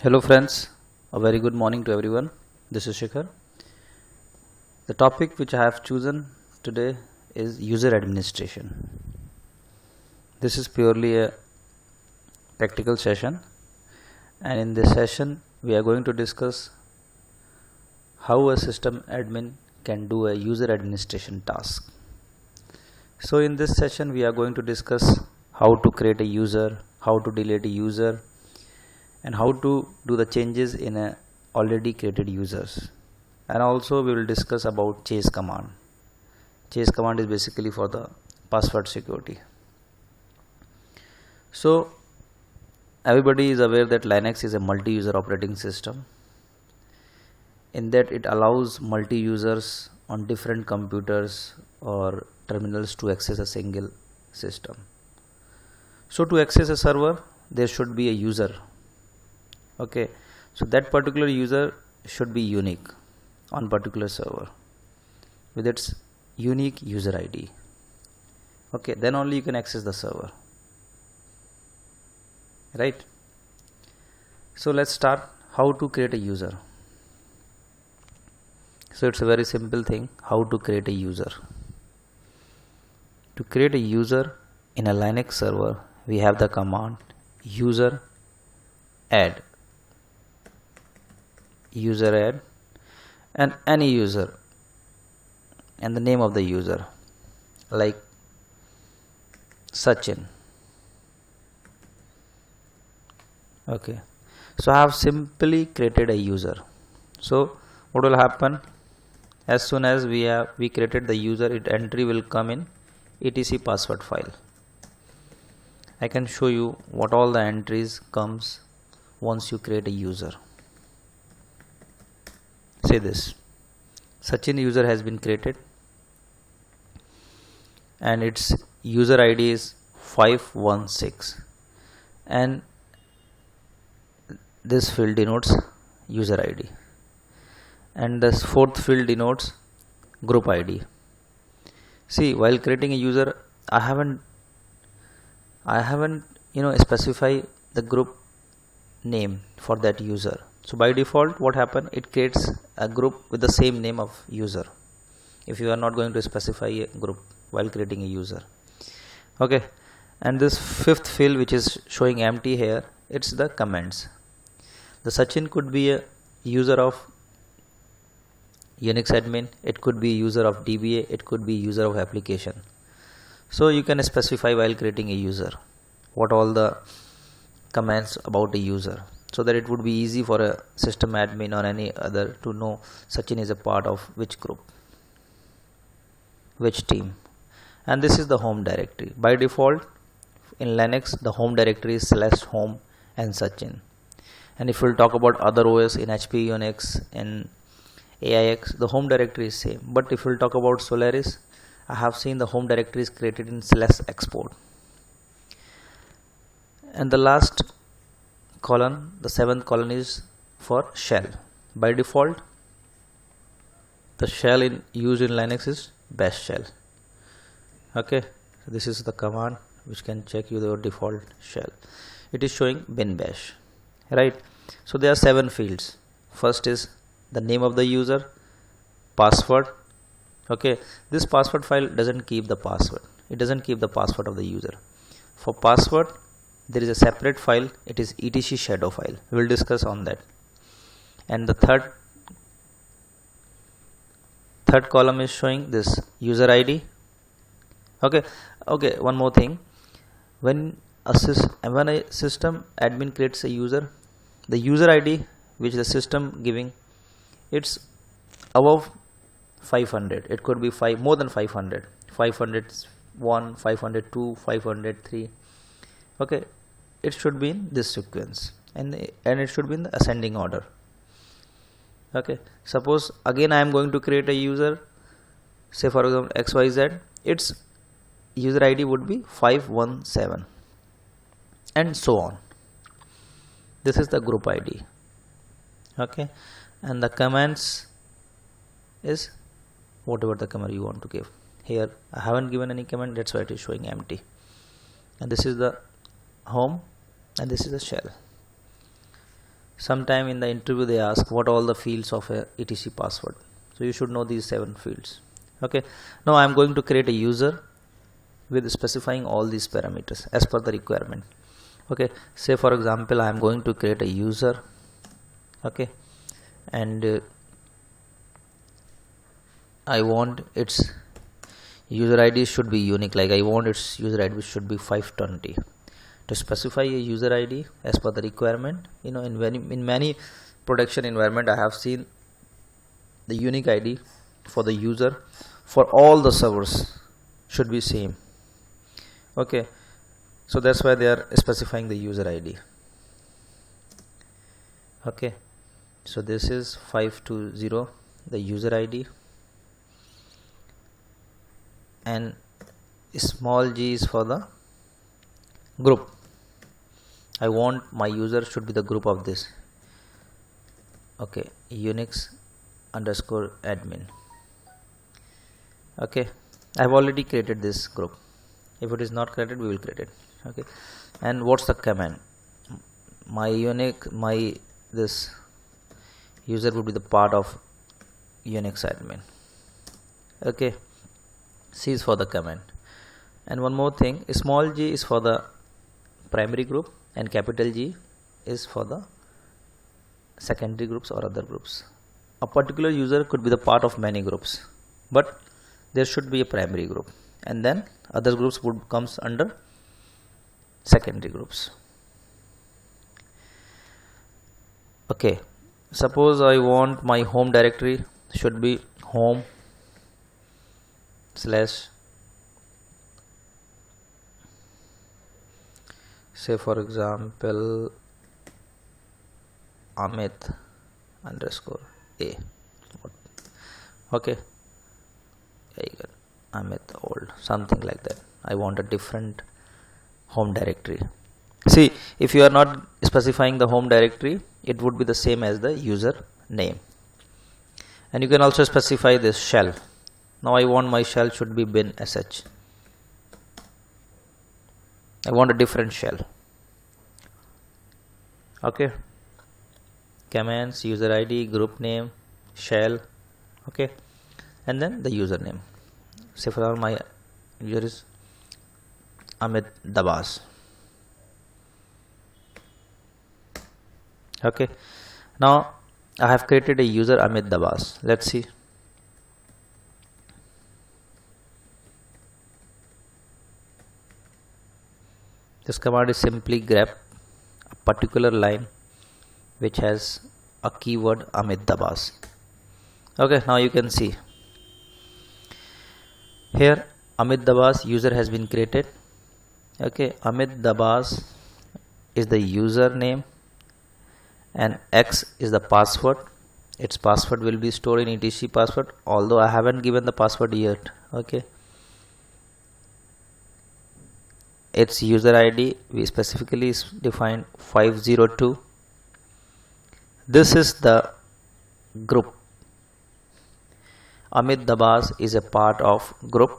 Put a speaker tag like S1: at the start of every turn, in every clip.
S1: Hello friends, a very good morning to everyone. This is Shikhar. The topic which I have chosen today is user administration. This is purely a practical session, and in this session we are going to discuss how a system admin can do a user administration task. So in this session we are going to discuss how to create a user, how to delete a user, and how to do the changes in a already created users. And also we will discuss about chase command. Chase command is basically for the password security. So everybody is aware that Linux is a multi-user operating system, in that it allows multi-users on different computers or terminals to access a single system. So to access a server there should be a user. Okay, so that particular user should be unique on particular server with its unique user ID. Okay, then only you can access the server, right? So let's start how to create a user. So it's a very simple thing, how to create a user. To create a user in a Linux server, we have the command user add and any user and the name of the user, like Sachin. Okay, so I have simply created a user. So what will happen, as soon as we created the user, it entry will come in etc password file. I can show you what all the entries comes once you create a user. Say this, Sachin user has been created and its user ID is 516, and this field denotes user ID, and this fourth field denotes group ID. See, while creating a user, I haven't specify the group name for that user. So by default what happen, it creates a group with the same name of user if you are not going to specify a group while creating a user. Okay, and this fifth field which is showing empty here, it's the comments. The Sachin could be a user of Unix admin, it could be user of DBA, it could be user of application. So you can specify while creating a user what all the comments about a user, so that it would be easy for a system admin or any other to know Sachin is a part of which group, which team. And this is the home directory. By default in Linux the home directory is /home and Sachin. And if we'll talk about other OS in HP, Unix, in AIX, the home directory is same. But if we'll talk about Solaris, I have seen the home directory is created in /export. And the last column, the seventh column, is for shell. By default the shell used in Linux is bash shell. Okay, so this is the command which can check you the default shell. It is showing bin bash, right? So there are 7 fields. First is the name of the user, password. Okay, this password file doesn't keep the password, it doesn't keep the password of the user. For password there is a separate file, it is etc shadow file. We will discuss on that. And the third column is showing this user ID. Okay, one more thing, when a system admin creates a user, the user ID which the system giving, it's above 500. It could be more than 500, 501, 502, 503. Okay, it should be in this sequence, and it should be in the ascending order. Okay, suppose again I am going to create a user, say for example XYZ, its user ID would be 517 and so on. This is the group ID. Okay, and the commands is whatever the command you want to give. Here I haven't given any command, that's why it is showing empty. And this is the home and this is the shell. sometime in the interview they ask what all the fields of a etc password, so you should know these 7 fields. Okay, now I am going to create a user with specifying all these parameters as per the requirement. Okay, say for example I am going to create a user. Okay, and I want its user ID should be unique, like I want its user ID should be 520. To specify a user ID as per the requirement, you know, in many production environment I have seen the unique ID for the user for all the servers should be same. Okay, so that's why they are specifying the user ID. Okay, so this is 520 the user ID, and small g is for the group. I want my user should be the group of this. Okay, Unix underscore admin. Okay, I have already created this group. If it is not created, we will create it. Okay, and what's the command? This user would be the part of Unix admin. Okay, C is for the command. And one more thing, small g is for the primary group and capital G is for the secondary groups or other groups. A particular user could be the part of many groups, but there should be a primary group, and then other groups would comes under secondary groups. Okay, suppose I want my home directory should be home slash, say for example Amit underscore A. Okay, Amit old, something like that. I want a different home directory. See, if you are not specifying the home directory, it would be the same as the user name. And you can also specify this shell. Now I want my shell should be bin sh. I want a different shell. Okay, commands, user ID, group name, shell. Okay, and then the username. Say for example my user is Amit Dabas. Okay, now I have created a user Amit Dabas. Let's see. This command is simply grab a particular line which has a keyword Amit Dabas. Okay, now you can see here Amit Dabas user has been created. Okay, Amit Dabas is the username and X is the password. Its password will be stored in etc password, although I haven't given the password yet. Okay, its user ID we specifically defined 502. This is the group. Amit Dabas is a part of group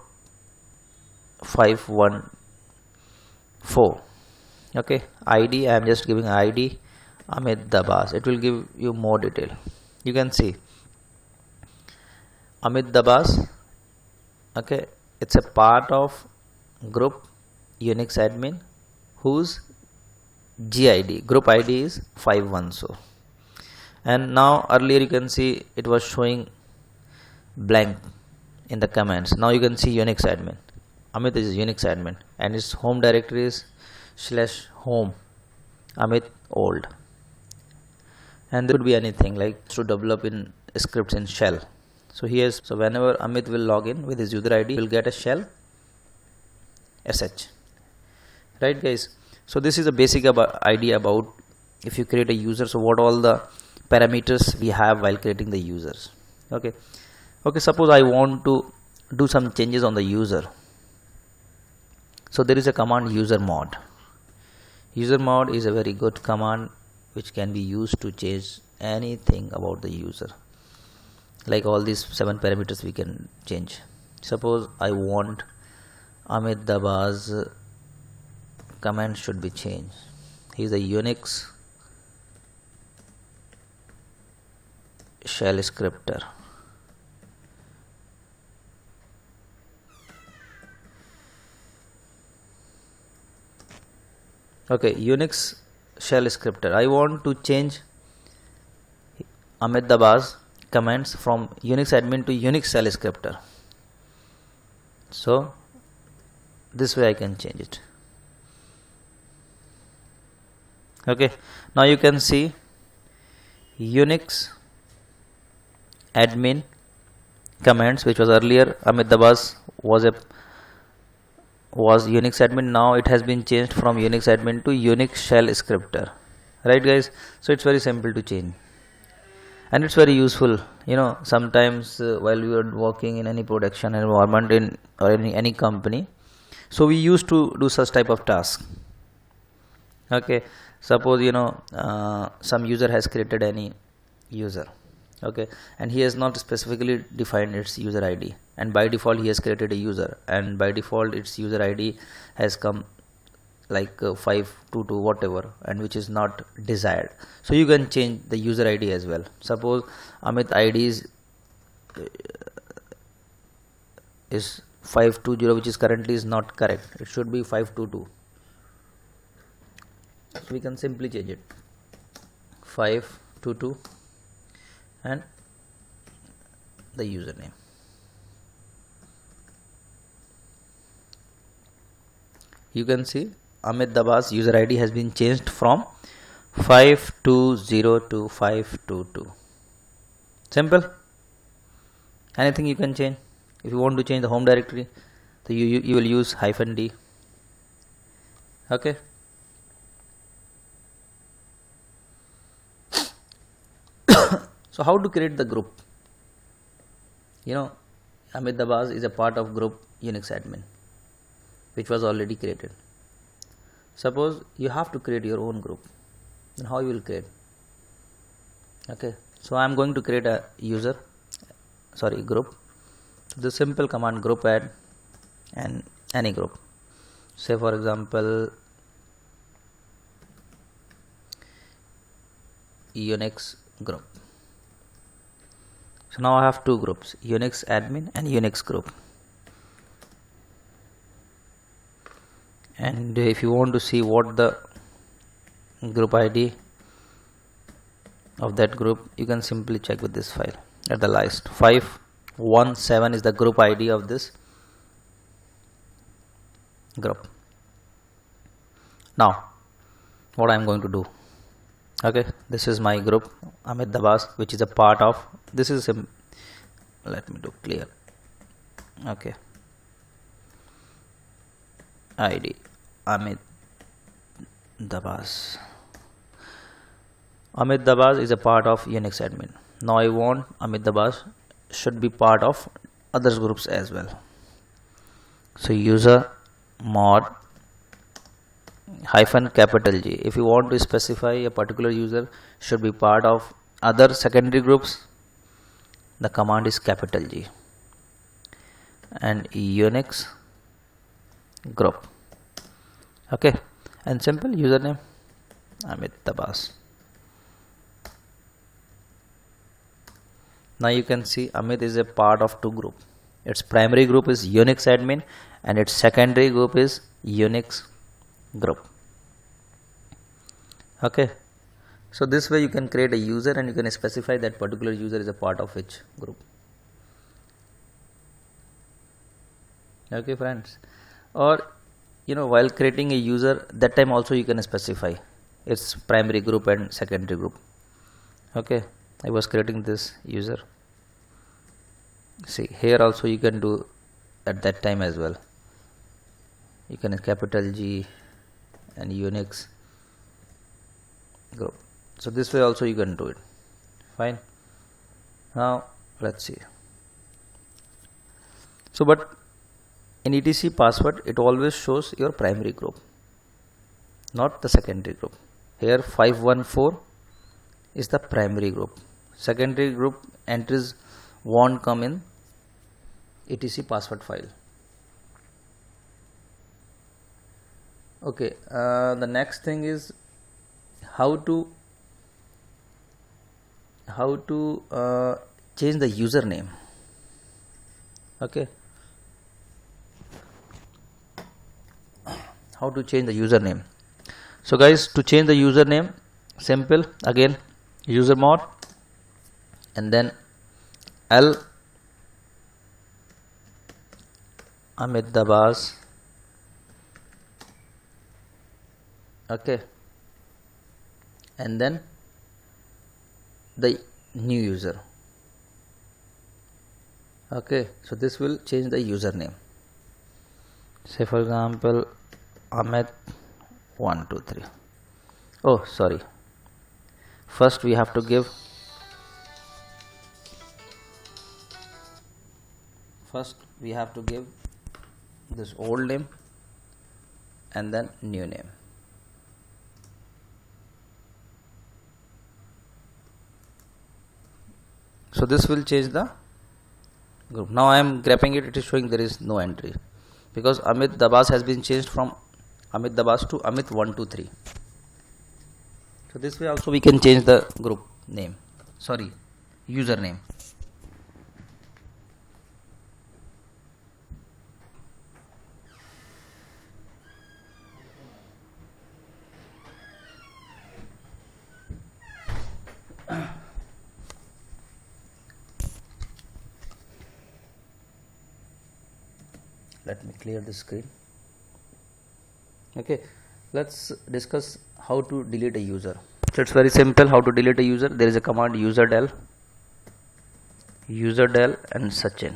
S1: 514. Okay, ID I am just giving ID Amit Dabas. It will give you more detail. You can see Amit Dabas. Okay, it's a part of group Unix admin whose GID, group ID is 510. And now earlier you can see it was showing blank in the commands. Now you can see Unix admin. Amit is Unix admin and its home directory is /home Amit old. And there could be anything like to develop in scripts in shell. So so whenever Amit will log in with his user ID, he will get a shell sh. Right guys, so this is a basic idea about if you create a user, so what all the parameters we have while creating the users. Okay, suppose I want to do some changes on the user. So there is a command user mod. User mod is a very good command which can be used to change anything about the user, like all these 7 parameters we can change. Suppose I want Amit Dabas command should be changed. He is a Unix shell scripter. Okay, Unix shell scripter. I want to change Amit Dabas commands from Unix admin to Unix shell scripter. So this way I can change it. Okay, now you can see Unix admin commands, which was earlier Amit Dabas was Unix admin. Now it has been changed from Unix admin to Unix shell scripter, right guys? So it's very simple to change, and it's very useful. Sometimes while we are working in any production environment or any company, so we used to do such type of task. Okay, suppose some user has created any user, okay, and he has not specifically defined its user ID, and by default he has created a user, and by default its user ID has come like 522 whatever, and which is not desired. So you can change the user ID as well. Suppose Amit ID is 520, which is currently is not correct. It should be 522. So we can simply change it 522 and the username. You can see Amit Dabas user ID has been changed from 520 to 522. Simple. Anything you can change. If you want to change the home directory, so you will use -d. Okay. So how to create the group? Amit Dabas is a part of group Unix admin, which was already created. Suppose you have to create your own group, then how you will create? Okay, so I am going to create a group. So the simple command group add and any group. Say for example Unix group. So now I have two groups, Unix admin and Unix group. And if you want to see what the group ID of that group, you can simply check with this file at the list. 517 is the group ID of this group. Now what I am going to do, okay, this is my group Amit Dabas, which is a part of this is let me do clear. Okay, ID Amit Dabas. Amit Dabas is a part of Unix admin. Now I want Amit Dabas should be part of others groups as well. So user mod -G. If you want to specify a particular user should be part of other secondary groups, the command is G. And Unix group. Okay, and simple username Amit Dabas. Now you can see Amit is a part of two groups. Its primary group is Unix admin and its secondary group is Unix group. Okay, so this way you can create a user and you can specify that particular user is a part of which group. Okay friends, or while creating a user, that time also you can specify its primary group and secondary group. Okay, I was creating this user. See here also you can do at that time as well. You can G and Unix group. So this way also you can do it. Fine. Now let's see. So but in etc password it always shows your primary group, not the secondary group. Here 514 is the primary group. Secondary group entries won't come in etc password file. Okay, the next thing is how how to change the username. Okay, how to change the username. So guys, to change the username, simple, again user mod and then L Amit Dabas. Okay, and then the new user. Okay, so this will change the username. Say for example Amit 123. Oh sorry, first we have to give this old name and then new name. So this will change the group. Now I am grabbing it, it is showing there is no entry because Amit Dabas has been changed from Amit Dabas to Amit 123. So this way also we can change the group name, sorry, username. Let me clear the screen. Okay, let's discuss how to delete a user. So it's very simple how to delete a user. There is a command userdel and Sachin.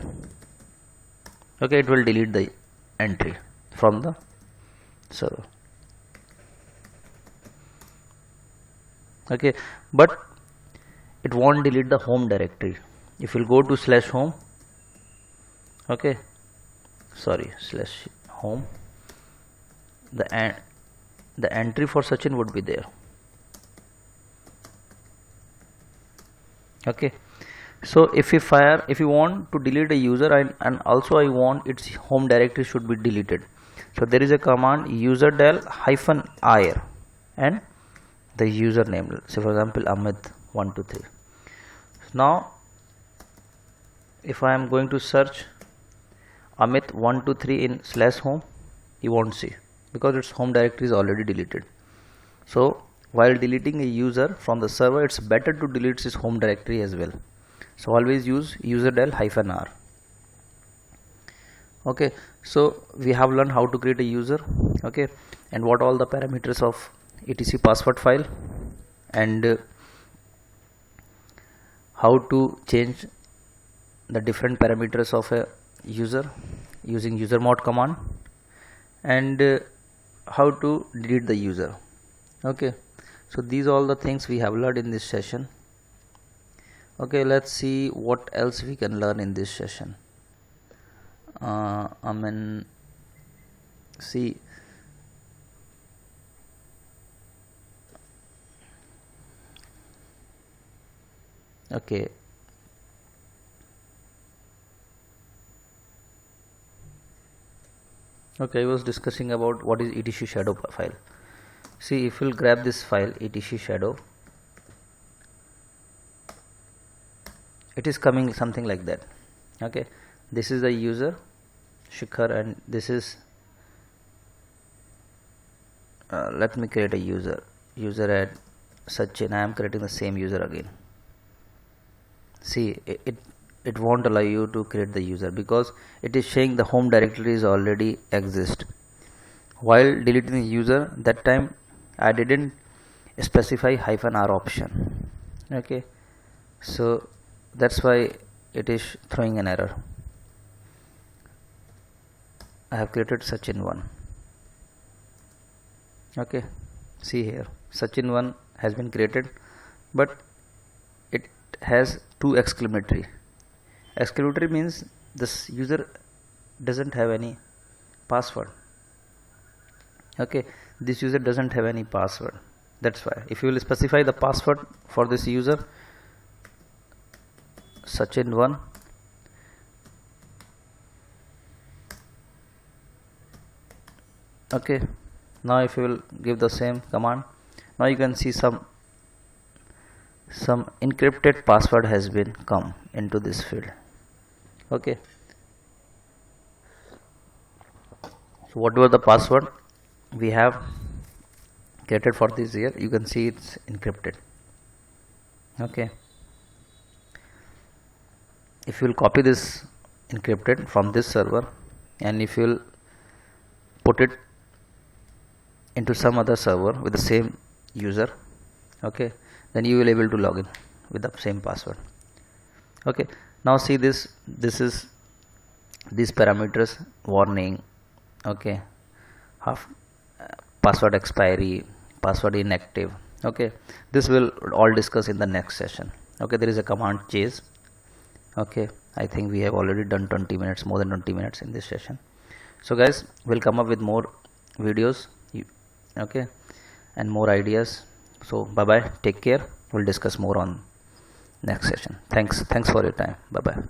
S1: Okay, it will delete the entry from the server. Okay, but it won't delete the home directory. If you'll go to /home, okay, sorry, /home, the entry for Sachin would be there. Okay, so if you want to delete a user and also I want its home directory should be deleted, so there is a command userdel -ir and the username, say for example Amit 123. Now if I am going to search Amit 123 in /home, you won't see because its home directory is already deleted. So while deleting a user from the server, it's better to delete his home directory as well. So always use userdel -r. Okay, so we have learned how to create a user, okay, and what all the parameters of etc password file, and how to change the different parameters of a user using user mod command, and how to delete the user. Okay, so these are all the things we have learned in this session. Okay, let's see what else we can learn in this session. See, okay, I was discussing about what is etc shadow file. See, if you'll grab this file etc shadow, it is coming something like that. Okay, this is the user Shikhar and this is let me create a user add Sachin. I am creating the same user again. See, it won't allow you to create the user because it is saying the home directory is already exist. While deleting the user, that time I didn't specify -r option. Okay, so that's why it is throwing an error. I have created Sachin 1. Okay, see here, Sachin 1 has been created, but it has 2 exclamatory. Exclamatory means this user doesn't have any password. Okay, this user doesn't have any password. That's why if you will specify the password for this user Sachin 1, okay, now if you will give the same command, now you can see some some encrypted password has been come into this field. Okay, so whatever the password we have created for this year, you can see it's encrypted. Okay, if you will copy this encrypted from this server and if you will put it into some other server with the same user, okay, then you will able to log in with the same password. Okay, now see this is these parameters: warning, okay, password expiry, password inactive. Okay, this will all discuss in the next session. Okay, there is a command chase. Okay, I think we have already done 20 minutes, more than 20 minutes in this session. So guys, we'll come up with more videos, okay, and more ideas. So bye bye, take care. We'll discuss more on next session. Thanks for your time. Bye bye.